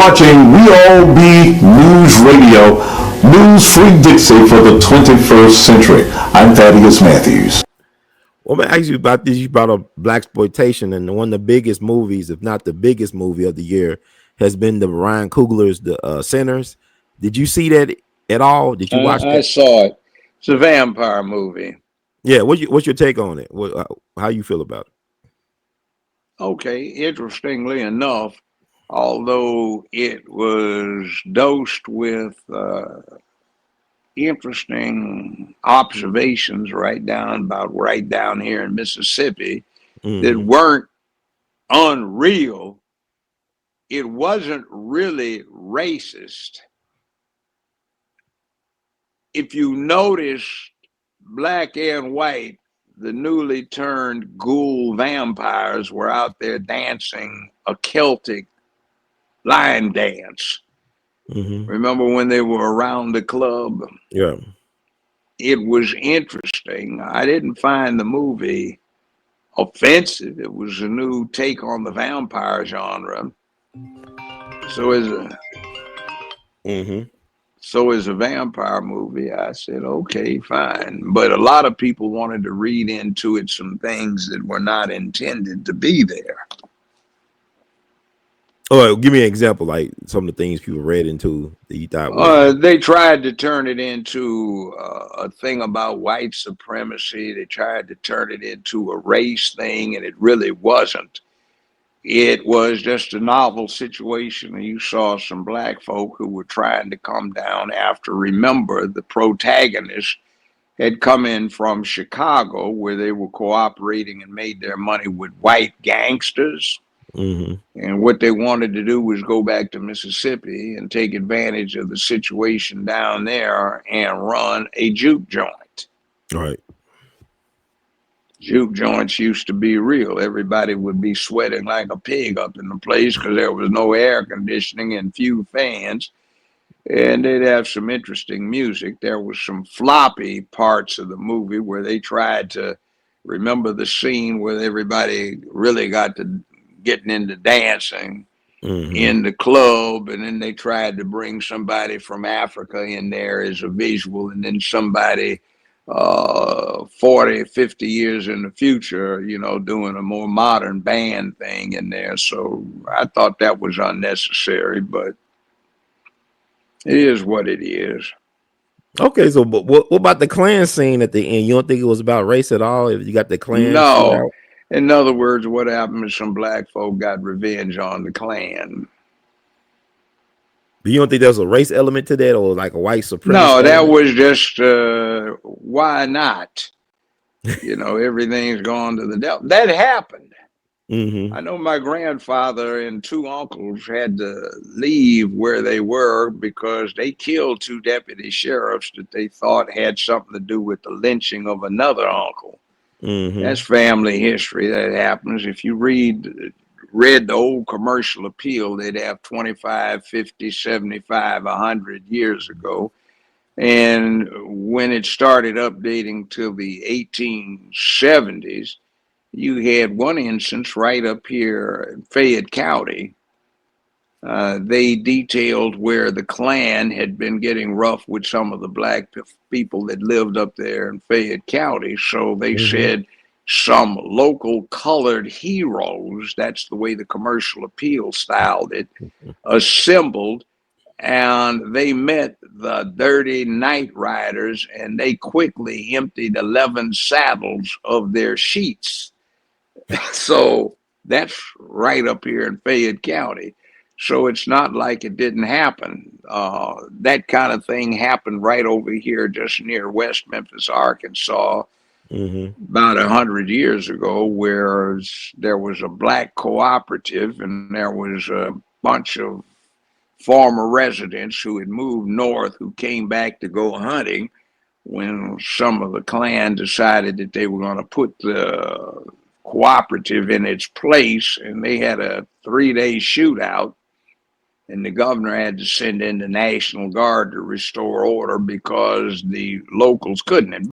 watching WeAllBe News Radio, News Free Dixie for the 21st century. I'm Thaddeus Matthews. Well, man, I ask you about this. You brought up blaxploitation, and one of the biggest movies, if not the biggest movie of the year, has been the Ryan Coogler's The Sinners. Did you see that at all? Did you watch that? I saw it. It's a vampire movie. Yeah. What's your take on it? How you feel about it? Okay, interestingly enough, although it was dosed with interesting observations right down here in Mississippi that weren't unreal, it wasn't really racist. If you notice, black and white, the newly turned ghoul vampires were out there dancing a Celtic line dance. Remember when they were around the club? Yeah. It was interesting. I didn't find the movie offensive. It was a new take on the vampire genre. So as a vampire movie, I said, okay, fine. But a lot of people wanted to read into it some things that were not intended to be there. Oh, give me an example, like some of the things people read into that you thought. They tried to turn it into a thing about white supremacy. They tried to turn it into a race thing, and it really wasn't. It was just a novel situation, and you saw some black folk who were trying to come down after. Remember, the protagonist had come in from Chicago, where they were cooperating and made their money with white gangsters. And what they wanted to do was go back to Mississippi and take advantage of the situation down there and run a juke joint. Right. Juke joints used to be real. Everybody would be sweating like a pig up in the place because there was no air conditioning and few fans. And they'd have some interesting music. There was some floppy parts of the movie where they tried to remember the scene where everybody really got to getting into dancing in the club, and then they tried to bring somebody from Africa in there as a visual, and then somebody 40, 50 years in the future, doing a more modern band thing in there. So I thought that was unnecessary, but it is what it is. Okay, so but what about the Klan scene at the end? You don't think it was about race at all? If you got the Klan No. In other words, what happened is some black folk got revenge on the Klan. But you don't think there's a race element to that, or like a white supremacy? No, that was just why not? Everything's gone to the devil. That happened. I know my grandfather and two uncles had to leave where they were because they killed two deputy sheriffs that they thought had something to do with the lynching of another uncle. That's family history. That happens. If you read the old commercial appeal, they'd have 25, 50, 75, 100 years ago. And when it started updating till the 1870s, you had one instance right up here in Fayette County. They detailed where the Klan had been getting rough with some of the black people that lived up there in Fayette County. So they said some local colored heroes, that's the way the commercial appeal styled it, assembled, and they met the dirty night riders, and they quickly emptied 11 saddles of their sheets. So that's right up here in Fayette County. So it's not like it didn't happen. That kind of thing happened right over here, just near West Memphis, Arkansas, about 100 years ago, where there was a black cooperative, and there was a bunch of former residents who had moved north who came back to go hunting when some of the Klan decided that they were going to put the cooperative in its place, and they had a 3-day shootout, and the governor had to send in the National Guard to restore order because the locals couldn't. And